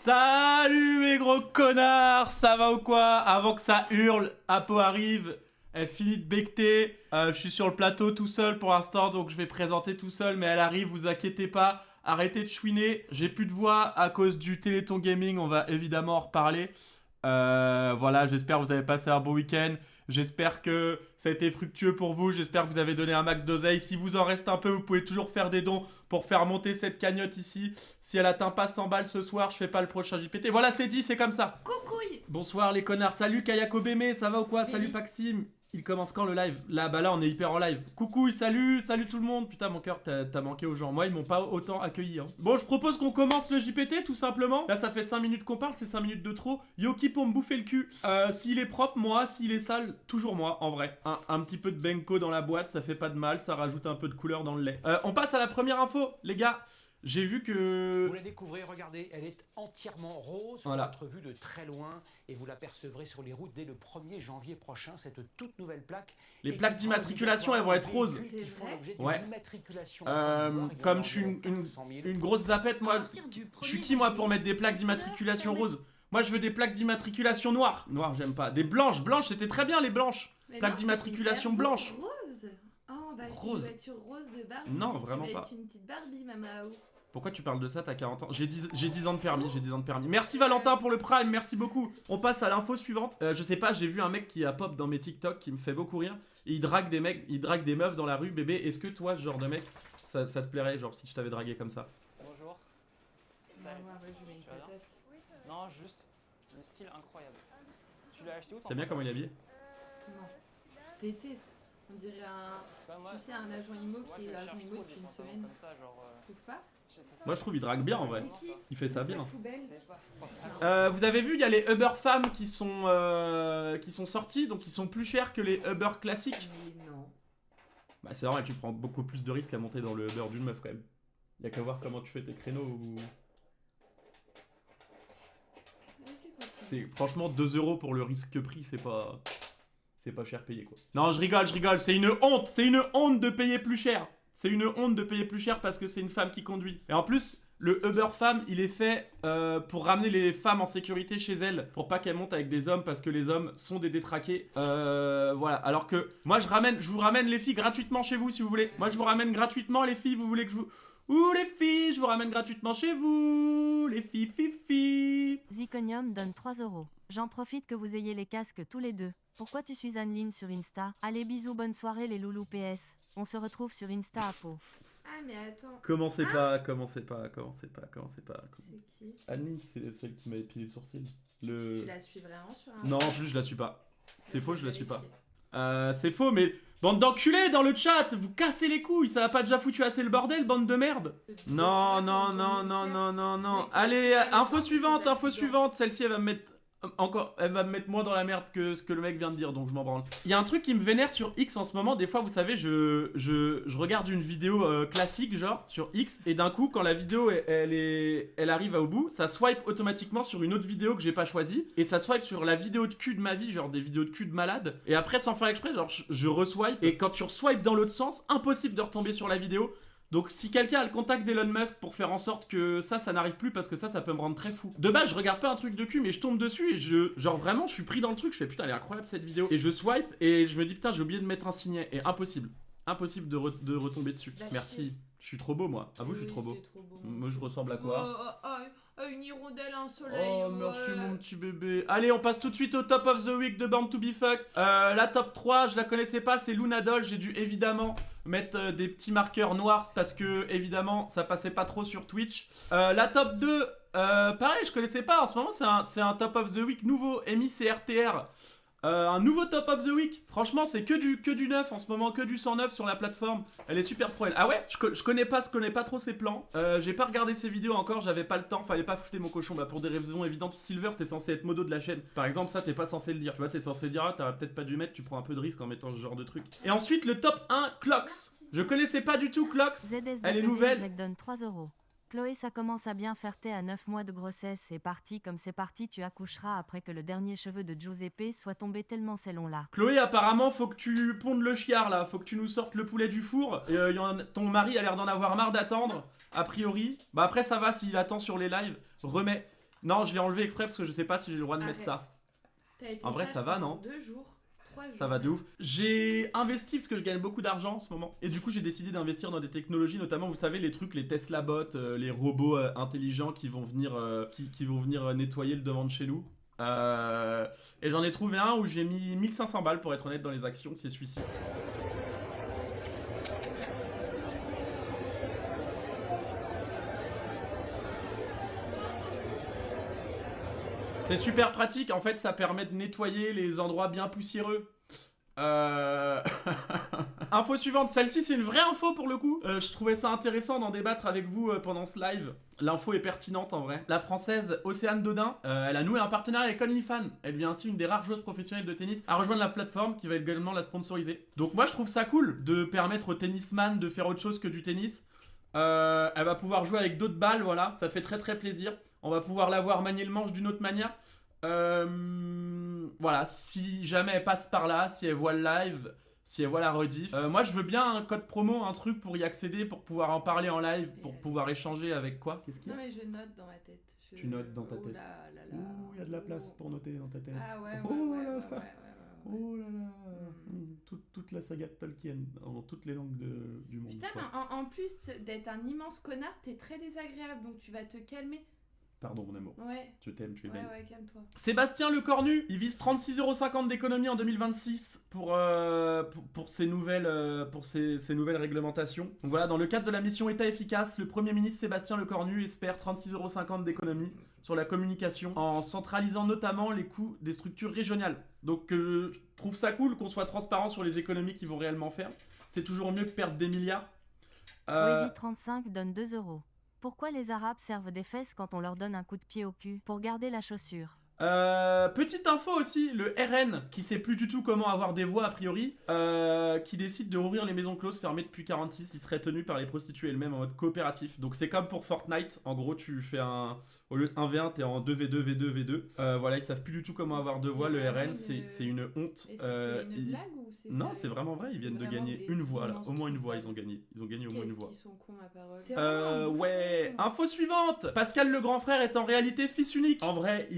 Salut mes gros connards, ça va ou quoi? Avant que ça hurle, Apo arrive, elle finit de becter. Je suis sur le plateau tout seul pour l'instant, donc je vais présenter tout seul, mais elle arrive, vous inquiétez pas. Arrêtez de chouiner, j'ai plus de voix à cause du Téléthon Gaming, on va évidemment en reparler. Voilà, j'espère que vous avez passé un bon week-end. J'espère que ça a été fructueux pour vous. J'espère que vous avez donné un max d'oseille. Si vous en reste un peu, vous pouvez toujours faire des dons pour faire monter cette cagnotte ici. Si elle atteint pas 100 balles ce soir, je fais pas le prochain JPT. Voilà, c'est dit, c'est comme ça. Coucouille. Bonsoir les connards. Salut Kayako Bémé, ça va ou quoi? Salut Paxim. Il commence quand le live? Là, bah là, on est hyper en live. Coucou, salut tout le monde. Putain, mon cœur, t'as manqué aux gens. Moi, ils m'ont pas autant accueilli. Hein. Bon, je propose qu'on commence le JPT, tout simplement. Là, ça fait 5 minutes qu'on parle, c'est 5 minutes de trop. Yoki pour me bouffer le cul. S'il est propre, moi. S'il est sale, toujours moi, en vrai. Un petit peu de Benko dans la boîte, ça fait pas de mal. Ça rajoute un peu de couleur dans le lait. On passe à la première info, les gars. J'ai vu que... Vous la découvrez, regardez, elle est entièrement rose, voilà. Votre vue de très loin, et vous l'apercevrez sur les routes dès le 1er janvier prochain, cette toute nouvelle plaque. Les plaques d'immatriculation, elles vont être roses. Ouais. Comme je suis une grosse zapette, moi, je suis qui, moi, pour mettre des plaques d'immatriculation roses? Moi, je veux des plaques d'immatriculation noires. Noires, j'aime pas. Des blanches, c'était très bien, les blanches. Plaques d'immatriculation blanches. Rose. Oh, on va acheter une voiture rose de Barbie. Non, vraiment pas. Une petite Barbie, Mamao. Pourquoi tu parles de ça? T'as 40 ans. J'ai 10 ans de permis, Merci Valentin pour le prime, merci beaucoup. On passe à l'info suivante. Je sais pas, j'ai vu un mec qui a pop dans mes TikTok qui me fait beaucoup rire. Et il drague des mecs, il drague des meufs dans la rue. Bébé, est-ce que toi, ce genre de mec, ça te plairait, genre si je t'avais dragué comme ça? Bonjour. Non, juste le style incroyable. Tu l'as acheté où? T'aimes bien comment il est habillé? Non, je déteste. On dirait tu sais, un agent IMO qui est agent IMO depuis une semaine. Comme ça, genre, tu trouves pas? Moi je trouve il drague bien en vrai. Il fait ça bien. Poubelle. Vous avez vu, il y a les Uber femmes qui sont sortis, donc ils sont plus chers que les Uber classiques. Mais non. Bah c'est normal, tu prends beaucoup plus de risques à monter dans le Uber d'une meuf quand même. Y'a qu'à voir comment tu fais tes créneaux ou... C'est franchement 2 € pour le risque prix, c'est pas cher payé quoi. Non, je rigole, c'est une honte de payer plus cher. C'est une honte de payer plus cher parce que c'est une femme qui conduit. Et en plus, le Uber femme, il est fait pour ramener les femmes en sécurité chez elles, pour pas qu'elles montent avec des hommes parce que les hommes sont des détraqués. Voilà. Alors que moi, je vous ramène les filles gratuitement chez vous si vous voulez. Moi, je vous ramène gratuitement les filles. Vous voulez que je vous... Ouh les filles, je vous ramène gratuitement chez vous. Les filles, fifi. Ziconium donne 3 €. J'en profite que vous ayez les casques tous les deux. Pourquoi tu suis Anne-Line sur Insta? Allez bisous, bonne soirée les loulous PS. On se retrouve sur Insta à Pau. Ah mais attends. Commencez pas. C'est qui? Annie, c'est celle qui m'a épilé le sourcil. Tu la suis vraiment sur un... Non, en plus je la suis pas. C'est faux, je la suis pas. C'est faux, mais bande d'enculés dans le chat, vous cassez les couilles, ça va pas déjà foutu assez le bordel, bande de merde. Non. Allez, info suivante, celle-ci elle va me mettre... elle va me mettre moins dans la merde que ce que le mec vient de dire, donc je m'en branle. Il y a un truc qui me vénère sur X en ce moment, des fois vous savez, je regarde une vidéo classique genre sur X, et d'un coup quand la vidéo elle arrive au bout, ça swipe automatiquement sur une autre vidéo que j'ai pas choisie, et ça swipe sur la vidéo de cul de ma vie, genre des vidéos de cul de malade, et après sans faire exprès, genre je reswipe, et quand tu reswipes dans l'autre sens, impossible de retomber sur la vidéo. Donc si quelqu'un a le contact d'Elon Musk pour faire en sorte que ça n'arrive plus parce que ça peut me rendre très fou. De base je regarde pas un truc de cul mais je tombe dessus et genre vraiment je suis pris dans le truc, je fais putain elle est incroyable cette vidéo. Et je swipe et je me dis putain j'ai oublié de mettre un signet et impossible de retomber dessus. Merci, je suis trop beau moi, à vous je suis trop beau. Moi je ressemble à quoi? Une hirondelle, un soleil. Oh merci mon petit bébé. Allez on passe tout de suite au top of the week de Born to be Fuck. La top 3 je la connaissais pas, c'est Luna Doll. J'ai dû évidemment mettre des petits marqueurs noirs parce que évidemment ça passait pas trop sur Twitch. La top 2 pareil je connaissais pas, en ce moment c'est un top of the week nouveau, MICRTR. Un nouveau top of the week. Franchement c'est que du neuf en ce moment, que du 109 sur la plateforme. Elle est super pro elle. Ah ouais, je connais pas trop ses plans. J'ai pas regardé ses vidéos encore, j'avais pas le temps, fallait pas foutre mon cochon. Bah pour des raisons évidentes, Silver t'es censé être modo de la chaîne. Par exemple ça t'es pas censé le dire. Tu vois t'es censé dire ah t'aurais peut-être pas dû mettre, tu prends un peu de risque en mettant ce genre de truc. Et ensuite le top 1 Clocks. Je connaissais pas du tout Clocks. Elle est nouvelle. Donne 3 €. Chloé, ça commence à bien faire à 9 mois de grossesse. C'est parti, comme c'est parti, tu accoucheras après que le dernier cheveu de Giuseppe soit tombé tellement c'est long là. Chloé, apparemment, faut que tu pondes le chiard là, faut que tu nous sortes le poulet du four. Ton mari a l'air d'en avoir marre d'attendre, a priori. Bah après, ça va s'il attend sur les lives. Remets. Non, je l'ai enlevé exprès parce que je sais pas si j'ai le droit de mettre Arrête. ça. T'as été En vrai, sage ça va, pendant non 2 jours, 3 jours. Ça va de ouf. J'ai investi parce que je gagne beaucoup d'argent en ce moment. Et du coup, j'ai décidé d'investir dans des technologies, notamment, vous savez, les trucs, les Tesla bots, les robots intelligents qui vont venir, qui vont venir nettoyer le devant de chez nous. Et j'en ai trouvé un où j'ai mis 1500 balles pour être honnête dans les actions, c'est celui-ci. C'est super pratique, en fait ça permet de nettoyer les endroits bien poussiéreux. Info suivante, celle-ci c'est une vraie info pour le coup. Je trouvais ça intéressant d'en débattre avec vous pendant ce live. L'info est pertinente en vrai. La française Océane Dodin, elle a noué un partenariat avec OnlyFans. Elle devient ainsi une des rares joueuses professionnelles de tennis à rejoindre la plateforme qui va également la sponsoriser. Donc moi je trouve ça cool de permettre aux tennisman de faire autre chose que du tennis. Elle va pouvoir jouer avec d'autres balles, voilà, ça fait très très plaisir. On va pouvoir la voir manier le manche d'une autre manière. Voilà, si jamais elle passe par là, si elle voit le live, si elle voit la rediff. Moi je veux bien un code promo, un truc pour y accéder, pour pouvoir en parler en live, pour pouvoir échanger avec quoi. Qu'est-ce qu'il y Non a? mais je note dans ma tête. Tu notes dans ta tête. Oh là là là. Ouh, il y a de la place pour noter dans ta tête. Ah ouais, ouais, Oh ouais, là ouais, là. ouais, ouais. Oh là là. Toute la saga de Tolkien, en toutes les langues du monde. Putain, quoi. mais en plus d'être un immense connard, t'es très désagréable, donc tu vas te calmer. Pardon mon amour, Ouais. je t'aime, tu es belle. Ouais, calme-toi. Sébastien Lecornu, il vise 36,50€ d'économie en 2026 pour ces nouvelles réglementations. Donc voilà, dans le cadre de la mission État efficace, le Premier ministre Sébastien Lecornu espère 36,50€ d'économie sur la communication en centralisant notamment les coûts des structures régionales. Donc je trouve ça cool qu'on soit transparent sur les économies qu'ils vont réellement faire. C'est toujours mieux que perdre des milliards. Wavy35 donne 2€. Pourquoi les Arabes servent des fesses quand on leur donne un coup de pied au cul? Pour garder la chaussure. Petite info aussi, le RN, qui sait plus du tout comment avoir des voix a priori, qui décide de rouvrir les maisons closes fermées depuis 46, qui seraient tenues par les prostituées elles-mêmes en mode coopératif. Donc c'est comme pour Fortnite, en gros tu fais au lieu de 1v1 t'es en 2v2, v2, v2. Voilà, ils savent plus du tout comment avoir de voix, le RN c'est une honte. Et c'est une blague ou c'est Non, sérieux? c'est vraiment vrai, ils viennent de vraiment gagner des une voix là, immenses au moins une trucs voix de ils ont gagné au moins une voix. Qu'est-ce qu'ils sont cons, ma parole. T'es vraiment un Ouais, bouffon. info suivante. Pascal le grand frère est en réalité fils unique. En vrai,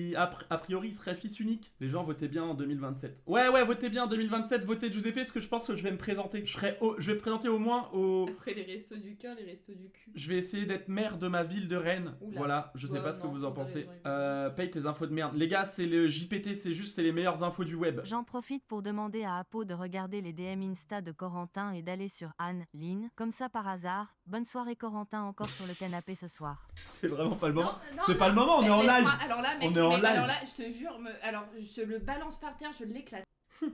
a priori, il serait fils unique. Les gens, votez bien en 2027. Ouais, votez bien en 2027, votez Giuseppe, parce que je pense que je vais me présenter. Je vais présenter au moins au... Après les restos du cœur, les restos du cul. Je vais essayer d'être maire de ma ville de Rennes. Oula. Voilà, je sais Ouais, pas ce que non, vous en pour des pensez. raisons évidentes. Paye tes infos de merde. Les gars, c'est le JPT, c'est les meilleures infos du web. J'en profite pour demander à Apo de regarder les DM Insta de Corentin et d'aller sur Anne, Lynn, comme ça par hasard. Bonne soirée Corentin, encore sur le canapé ce soir. C'est vraiment pas le moment. Non, C'est pas le moment, on est en live. laisse-moi- Alors là, mec, On est en live. alors là, je te jure, alors je le balance par terre, je l'éclate. Ok,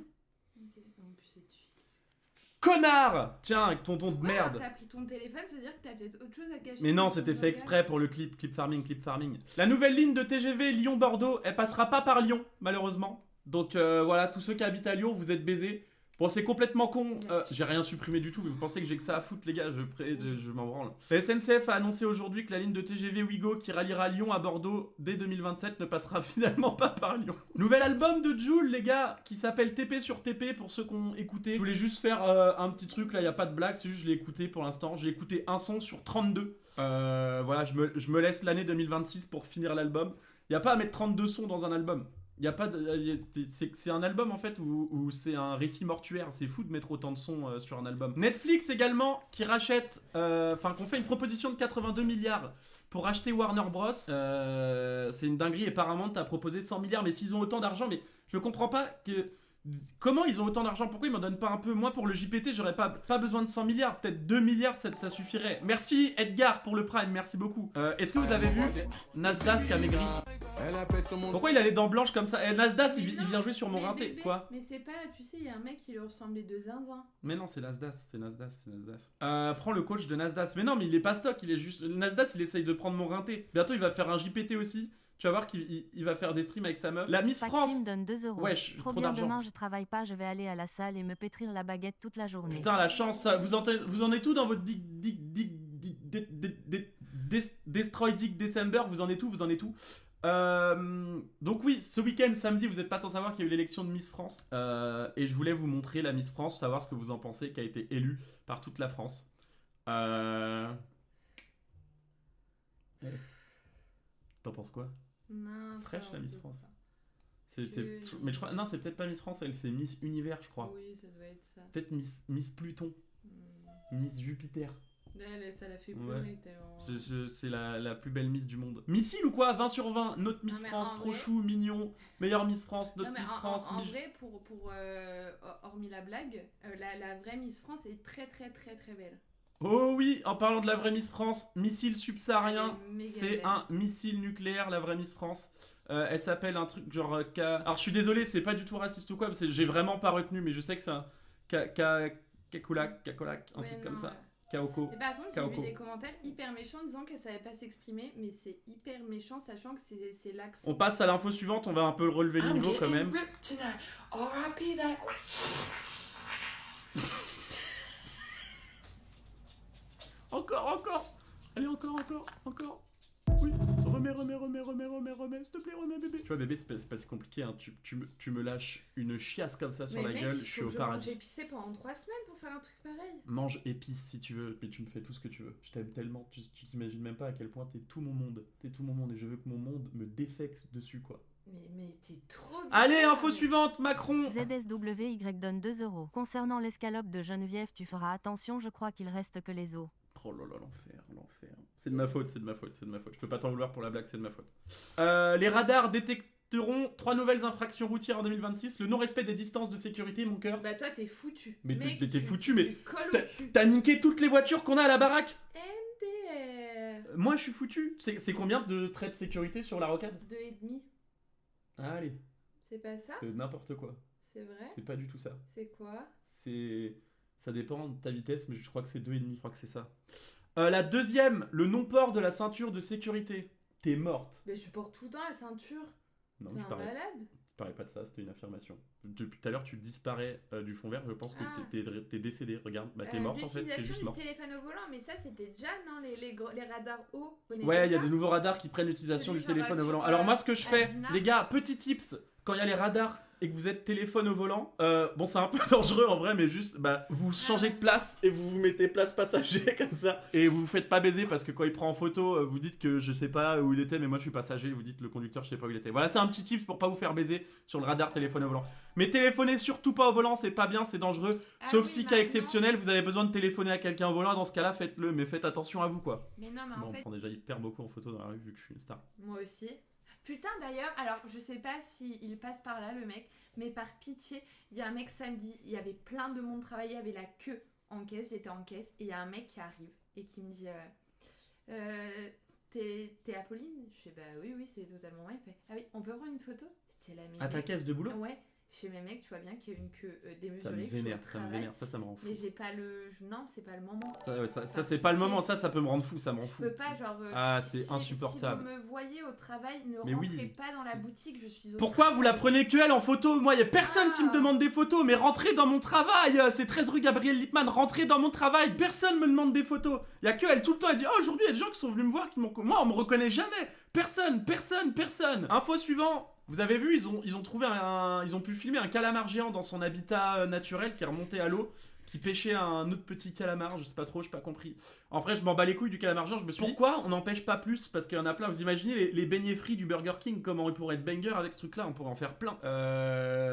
en plus, c'est dessus. Connard. Tiens, avec ton ton de Ouais, merde. T'as pris ton téléphone, ça veut dire que t'as peut-être autre chose à cacher. Mais non, dans c'était ton fait vocal. exprès pour le clip farming. La nouvelle ligne de TGV Lyon-Bordeaux, elle passera pas par Lyon, malheureusement. Donc voilà, tous ceux qui habitent à Lyon, vous êtes baisés. Bon, c'est complètement con. Merci. J'ai rien supprimé du tout, mais vous pensez que j'ai que ça à foutre, les gars? Je m'en branle. La SNCF a annoncé aujourd'hui que la ligne de TGV Ouigo qui ralliera Lyon à Bordeaux dès 2027 ne passera finalement pas par Lyon. Nouvel album de Jul, les gars, qui s'appelle TP sur TP pour ceux qui ont écouté. Je voulais juste faire un petit truc, là, y a pas de blague, c'est juste je l'ai écouté pour l'instant. J'ai écouté un son sur 32. Voilà, je me laisse l'année 2026 pour finir l'album. Y a pas à mettre 32 sons dans un album. Y a pas c'est un album en fait où c'est un récit mortuaire. C'est fou de mettre autant de sons sur un album. Netflix également qui rachète, qu'on fait une proposition de 82 milliards pour acheter Warner Bros. C'est une dinguerie. Et Paramount a proposé 100 milliards. Mais s'ils ont autant d'argent, mais je comprends pas que... Comment ils ont autant d'argent? Pourquoi ils m'en donnent pas un peu? Moi pour le JPT j'aurais pas besoin de 100 milliards, peut-être 2 milliards ça suffirait. Merci Edgar pour le Prime, merci beaucoup. Est-ce que vous avez vu Nasdaq qui a maigri? Pourquoi il a les dents blanches comme ça? Nasdaq il vient jouer sur mon rinté, quoi? Mais c'est pas, tu sais, il y a un mec qui lui ressemblait de zinzin. Mais non, c'est Nasdaq. Prends le coach de Nasdaq. Mais non, mais il est pas stock, il est juste... Nasdaq il essaye de prendre mon rinté. Bientôt il va faire un JPT aussi. Tu vas voir qu'il va faire des streams avec sa meuf. La Miss France. Maxime donne 2€. Wesh, Trop trop bien, d'argent. demain je travaille pas, je vais aller à la salle et me pétrir la baguette toute la journée. Putain, la chance, ça. Vous en êtes tout dans votre Destroy Dick December? Vous en êtes tout? Donc oui, ce week-end, samedi, vous n'êtes pas sans savoir qu'il y a eu l'élection de Miss France. Et je voulais vous montrer la Miss France, savoir ce que vous en pensez, qui a été élue par toute la France. T'en penses quoi? Non, Fraîche, pas la un Miss peu France. ça. Mais je crois, non, c'est peut-être pas Miss France, elle c'est Miss Univers, je crois. Oui, ça doit être ça. Peut-être Miss Pluton, Miss Jupiter. Elle, ça l'a fait Ouais. pleurer tellement. C'est la plus belle Miss du monde. Missile ou quoi? 20 sur 20, notre Miss Non, mais France, en trop vrai- chou, mignon, meilleure Miss France, notre Non, mais Miss en France. vrai, hormis la blague, la vraie Miss France est très très très très belle. Oh oui, en parlant de la vraie Miss France, missile subsaharien, Elle est méga c'est belle. un missile nucléaire, la vraie Miss France. Elle s'appelle un truc genre Alors je suis désolé, c'est pas du tout raciste ou quoi, parce que j'ai vraiment pas retenu, mais je sais que c'est un Kakolak, un Ouais, truc comme non, ça. ouais. Kaoko. Et par contre, j'ai Kaoko. vu des commentaires hyper méchants disant qu'elle savait pas s'exprimer, mais c'est hyper méchant sachant que c'est l'accent. On passe à l'info suivante, on va un peu relever le niveau quand même. Encore. Allez, encore. Oui, remets, s'il te plaît, remets, bébé. Tu vois, bébé, c'est pas si compliqué, hein. Tu me lâches une chiasse comme ça sur Mais la mec, gueule, il je faut suis au que paradis. J'ai pissé pendant 3 semaines pour faire un truc pareil. Mange épice si tu veux, mais tu me fais tout ce que tu veux. Je t'aime tellement, tu t'imagines même pas à quel point t'es tout mon monde. T'es tout mon monde et je veux que mon monde me défecte dessus, quoi. Mais t'es trop bien. Allez, info mais- suivante, Macron. ZSWY donne 2 €. Concernant l'escalope de Geneviève, tu feras attention, je crois qu'il reste que les os. Oh là là, l'enfer. C'est de ma faute. Je peux pas t'en vouloir pour la blague, c'est de ma faute. Les radars détecteront 3 nouvelles infractions routières en 2026. Le non-respect des distances de sécurité, mon cœur. Bah toi t'es foutu. Mais Mec, t'es tu- foutu, mais tu colles t'as- au cul. T'as niqué toutes les voitures qu'on a à la baraque. MDR. Moi, je suis foutu. C'est combien de traits de sécurité sur la rocade? 2,5. Allez, C'est pas ça? c'est n'importe quoi. C'est vrai? C'est pas du tout ça. C'est quoi? Ça dépend de ta vitesse, mais je crois que c'est 2,5, je crois que c'est ça. La deuxième, le non-port de la ceinture de sécurité. T'es morte. Mais je porte tout le temps la ceinture. Non, T'es je un parlais malade? pas de ça, c'était une affirmation. Depuis tout à l'heure, tu disparais du fond vert, je pense que Ah. t'es décédé. Regarde, bah t'es morte en fait, t'es L'utilisation juste du morte. téléphone au volant, mais ça c'était déjà, non, les radars hauts. Ouais, il y a des nouveaux radars qui prennent l'utilisation du Celui téléphone au sur, volant. Alors moi, ce que je fais, Azina. les gars, petit tips, quand il y a les radars et que vous êtes téléphone au volant, bon, c'est un peu dangereux en vrai, mais juste, bah, vous changez de place et vous vous mettez place passager comme ça, et vous vous faites pas baiser parce que quand il prend en photo, vous dites que je sais pas où il était, mais moi je suis passager, vous dites le conducteur, je sais pas où il était. Voilà, c'est un petit tips pour pas vous faire baiser sur le radar téléphone au volant. Mais téléphonez surtout pas au volant, c'est pas bien, c'est dangereux. Ah Sauf oui, si cas maintenant. exceptionnel, vous avez besoin de téléphoner à quelqu'un au volant, dans ce cas-là, faites-le, mais faites attention à vous quoi. Mais non, mais Bon, en on fait, prend déjà hyper beaucoup en photo dans la rue vu que je suis une star. moi aussi. Putain, d'ailleurs, alors je sais pas s'il passe par là le mec, mais par pitié, il y a un mec samedi, il y avait plein de monde travaillé, il y avait la queue en caisse, j'étais en caisse, et il y a un mec qui arrive et qui me dit t'es Apolline? Je fais bah oui, c'est totalement vrai. Il fait ah oui, on peut prendre une photo? C'était la À ta mec. caisse de boulot? Ouais, je fais mais mec, tu vois bien qu'il y a une queue Ça me démesurée, que je suis au vénère, travail, ça me rend fou. mais j'ai pas le. Non, c'est pas le moment. Ça, ouais, ça, Par c'est pas le pitié. moment, ça peut me rendre fou, ça m'en Je fout. peux pas, genre. Ah, c'est insupportable. Si vous me voyez au travail, ne Mais oui. rentrez pas dans la boutique, je suis au Pourquoi vous la prenez que elle en photo? Moi, y a personne qui me Ah. demande des photos, mais rentrez dans mon travail. C'est 13 rue Gabriel Lippmann, rentrez dans mon travail. Personne me demande des photos. Y a que elle tout le temps. Elle dit oh, aujourd'hui, il y a des gens qui sont venus me voir, moi, on me reconnaît jamais. Personne. Info suivant. Vous avez vu, ils ont pu filmer un calamar géant dans son habitat naturel qui est remonté à l'eau, qui pêchait un autre petit calamar, je sais pas trop, j'ai pas compris. En vrai, je m'en bats les couilles du calamar géant, je me suis dit, pourquoi on n'en pêche pas plus? Parce qu'il y en a plein, vous imaginez les beignets frits du Burger King, comment ils pourraient être banger avec ce truc-là, on pourrait en faire plein.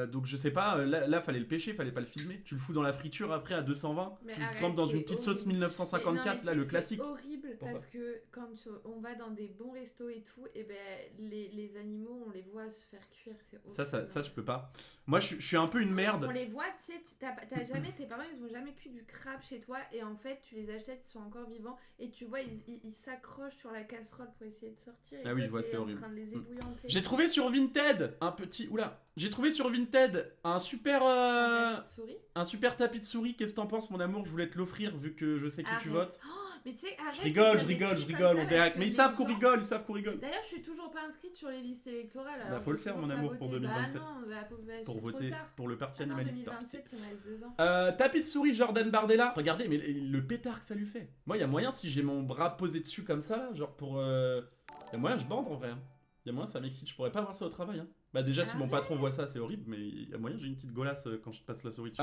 Donc je sais pas, là fallait le pêcher, fallait pas le filmer. Tu le fous dans la friture après à 220, Mais tu le arrête, trempes dans c'est une petite sauce horrible. 1954, Mais non, mais là, tu le sais, classique. C'est horrible Pourquoi parce que quand on va dans des bons restos et tout, et ben les animaux, on les voit se faire cuire. C'est horrible. Ça, je peux pas. Moi, je suis un peu une merde. On les voit, tu sais, t'as jamais, tes parents, ils ont jamais cuit du crabe chez toi, et en fait, tu les achètes, ils sont encore vivants, et tu vois, ils s'accrochent sur la casserole pour essayer de sortir. Et Ah oui, toi, je vois, t'es c'est en horrible. train de les ébouillanter. J'ai trouvé sur Vinted un petit. Oula! J'ai trouvé sur Vinted un super. Un souris. Un super tapis de souris. Qu'est-ce que t'en penses, mon amour? Je voulais te l'offrir vu que je sais qui tu Arrête. votes. Oh, mais tu sais, arrête. Je rigole, de dire des trucs comme on ça, déraque. parce Mais que ils savent les qu'on gens- rigole. D'ailleurs, je suis toujours pas inscrite sur les listes électorales. Bah, alors faut le j'ai faire, toujours mon pas amour, pour voté. 2027. Bah non, bah, je Pour suis trop voter tard. pour le parti Ah non, animaliste. par pitié. 2027, il me reste 2 ans. Tapis de souris Jordan Bardella. Regardez, mais le pétard que ça lui fait. Moi, il y a moyen, si j'ai mon bras posé dessus comme ça, là, genre pour. Il y a moyen, je bande en vrai. Il y a moyen, ça m'excite. Je pourrais pas voir ça au travail. Hein. Bah, déjà, si mon patron voit ça, c'est horrible, mais il y a moyen, j'ai une petite golasse quand je te passe la souris dessus.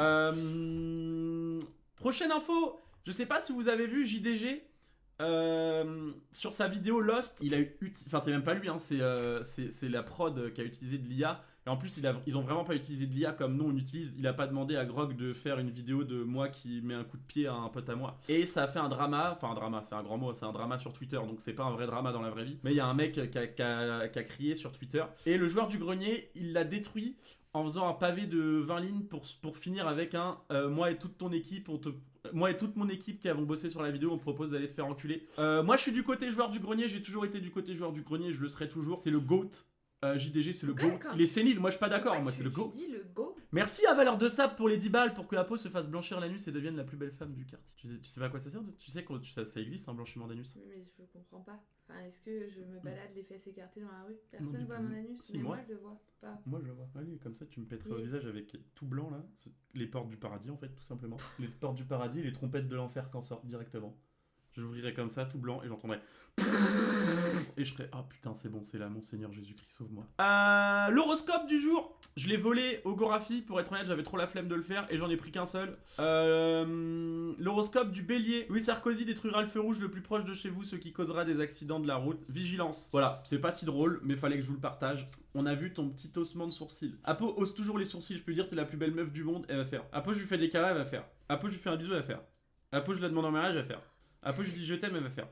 Prochaine info. Je sais pas si vous avez vu JDG. Sur sa vidéo Lost, il a enfin c'est même pas lui, hein, c'est la prod qui a utilisé de l'IA. Et en plus, ils ont vraiment pas utilisé de l'IA comme nous on utilise. Il a pas demandé à Grog de faire une vidéo de moi qui met un coup de pied à un pote à moi. Et ça a fait un drama, enfin un drama, c'est un grand mot, c'est un drama sur Twitter, donc c'est pas un vrai drama dans la vraie vie. Mais il y a un mec qui a crié sur Twitter. Et le joueur du grenier, il l'a détruit en faisant un pavé de 20 lignes pour finir avec un moi et toute ton équipe, moi et toute mon équipe qui avons bossé sur la vidéo, on te propose d'aller te faire enculer. Moi je suis du côté joueur du grenier, j'ai toujours été du côté joueur du grenier, je le serai toujours. C'est le GOAT. JDG c'est le GOAT. Il est sénile, moi je suis pas d'accord, moi c'est le GOAT. Tu dis le GOAT. Merci à Valeur de Sable pour les 10 balles pour que Apo se fasse blanchir l'anus et devienne la plus belle femme du quartier. Tu sais pas à quoi ça sert? Tu sais que ça existe un blanchiment d'anus? Mais je comprends pas. Enfin, est-ce que je me balade les fesses écartées dans la rue? Personne Non, voit mon anus, si, mais moi. moi je le vois pas. Moi je le vois. Allez, comme ça tu me pèterais au Yes. visage avec tout blanc là. C'est les portes du paradis en fait, tout simplement. Les portes du paradis, les trompettes de l'enfer qu'en sortent directement. J'ouvrirais comme ça, tout blanc, et j'entendrais. Et je ferais, ah putain, c'est bon, c'est là, mon Seigneur Jésus-Christ, sauve-moi. L'horoscope du jour, je l'ai volé au Gorafi, pour être honnête, j'avais trop la flemme de le faire, et j'en ai pris qu'un seul. L'horoscope du Bélier, Louis Sarkozy détruira le feu rouge le plus proche de chez vous, ce qui causera des accidents de la route. Vigilance. Voilà, c'est pas si drôle, mais fallait que je vous le partage. On a vu ton petit haussement de sourcil. Apo hausse toujours les sourcils, je peux dire, t'es la plus belle meuf du monde, elle va faire. Apo, je lui fais des câlins, elle va faire. Apo, je lui fais un bisou, elle va faire. Apo, je la demande en mariage, elle va faire. Apo, je lui dis je t'aime, elle va faire.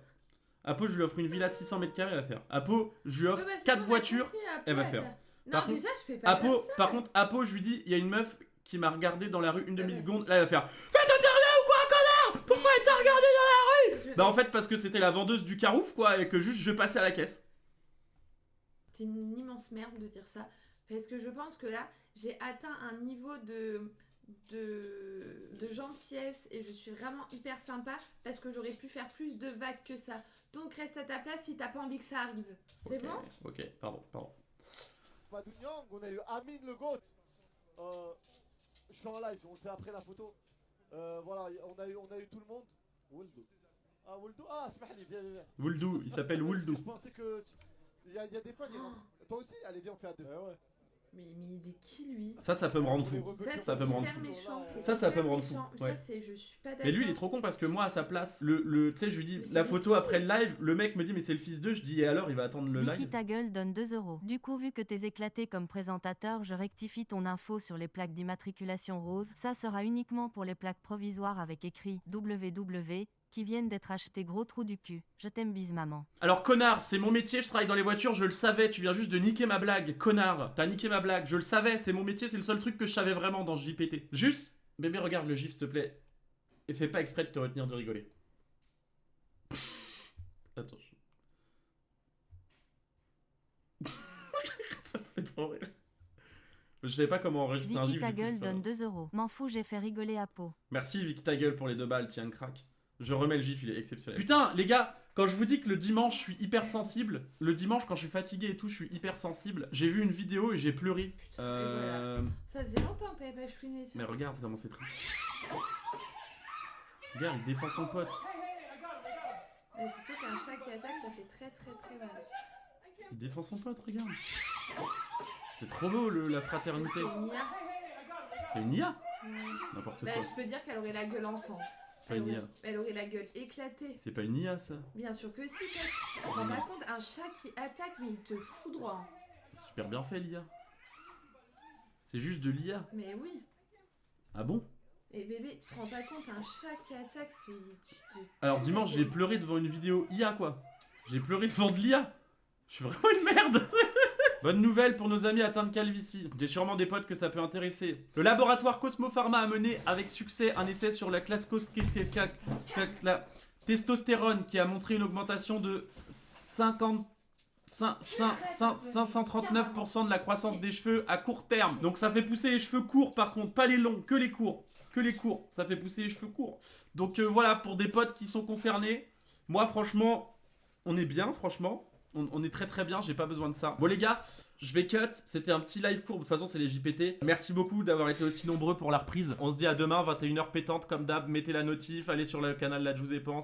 Apo, je lui offre une villa de 600 mètres carrés, elle va faire. Apo, je lui offre 4 voitures, elle va faire. Non, Par déjà, je fais pas Apo, comme ça. par contre, Apo, je lui dis, il y a une meuf qui m'a regardé dans la rue une demi-seconde, là elle va faire. Mais t'en tires rien ou quoi, connard? Pourquoi elle t'a regardé dans la rue? Bah en fait, parce que c'était la vendeuse du Carouf, quoi, et que juste je passais à la caisse. C'est une immense merde de dire ça. Parce que je pense que là, j'ai atteint un niveau de gentillesse et je suis vraiment hyper sympa parce que j'aurais pu faire plus de vagues que ça. Donc reste à ta place si t'as pas envie que ça arrive. C'est bon? Ok, pardon. Madou Niang, on a eu Amine le GOAT. Je suis en live, on le fait après la photo. Voilà, on a eu tout le monde. Wuldou. Ah, Wuldou. Ah, Smahli, viens. Wuldou, il s'appelle Wuldou. Je pensais que. Il y a des fans, toi aussi? Allez, viens, on fait à deux. Ouais. Mais il est qui lui? Ça peut me rendre fou. Ça peut me rendre hyper fou. méchant, c'est Ça peut hyper me rendre fou. méchant. Ouais. Ça, c'est, je suis pas d'accord. Mais lui il est trop con parce que moi à sa place, tu sais je lui dis Mais c'est la photo des après le live, le mec me dit mais c'est le fils d'eux, je dis et alors il va attendre le Vicky live. ta gueule donne 2 €. Du coup, vu que t'es éclaté comme présentateur, je rectifie ton info sur les plaques d'immatriculation rose. Ça sera uniquement pour les plaques provisoires avec écrit WW qui viennent d'être achetées gros trou du cul. Je t'aime bise maman. Alors connard, c'est mon métier, je travaille dans les voitures, je le savais, tu viens juste de niquer ma blague, connard, t'as niqué ma blague, je le savais, c'est mon métier, c'est le seul truc que je savais vraiment dans JPT. Juste, bébé regarde le gif s'il te plaît, et fais pas exprès de te retenir de rigoler. Attends. Ça me fait trop rire. Je savais pas comment enregistrer un Vicky gif. ta du coup, gueule enfin. donne 2 €. M'en fous, j'ai fait rigoler à peau. Merci Vic ta gueule pour les 2 balles, tiens crack. Je remets le gif, il est exceptionnel. Putain les gars, quand je vous dis que le dimanche je suis hyper sensible, le dimanche quand je suis fatigué et tout je suis hyper sensible, j'ai vu une vidéo et j'ai pleuré. voilà. Ça faisait longtemps que t'avais pas chouiné. Mais regarde comment c'est triste. Regarde, il défend son pote. Mais surtout qu'un chat qui attaque, ça fait très très très mal. Il défend son pote, regarde. C'est trop beau la fraternité. C'est une IA. C'est une IA? Ouais. N'importe Bah, quoi. je peux dire qu'elle aurait la gueule en sang. C'est pas une IA. Elle aurait la gueule éclatée. C'est pas une IA ça. Bien sûr que si, toi. Tu te rends pas compte, un chat qui attaque, mais il te fout droit. C'est super bien fait l'IA. C'est juste de l'IA. Mais oui. Ah bon? Et bébé, tu te rends pas compte, un chat qui attaque, c'est. Alors dimanche j'ai pleuré devant une vidéo IA quoi. J'ai pleuré devant de l'IA. Je suis vraiment une merde. Bonne nouvelle pour nos amis atteints de calvitie. J'ai sûrement des potes que ça peut intéresser. Le laboratoire Cosmo Pharma a mené avec succès un essai sur la testostérone qui a montré une augmentation de 539% de la croissance des cheveux à court terme. Donc ça fait pousser les cheveux courts par contre, pas les longs, que les courts. Que les courts, ça fait pousser les cheveux courts. Donc voilà, pour des potes qui sont concernés, moi franchement, on est bien franchement. On est très très bien, j'ai pas besoin de ça. Bon les gars, je vais cut, c'était un petit live court, de toute façon c'est les JPT. Merci beaucoup d'avoir été aussi nombreux pour la reprise. On se dit à demain, 21h pétante comme d'hab, mettez la notif, allez sur le canal La Jous et Pense.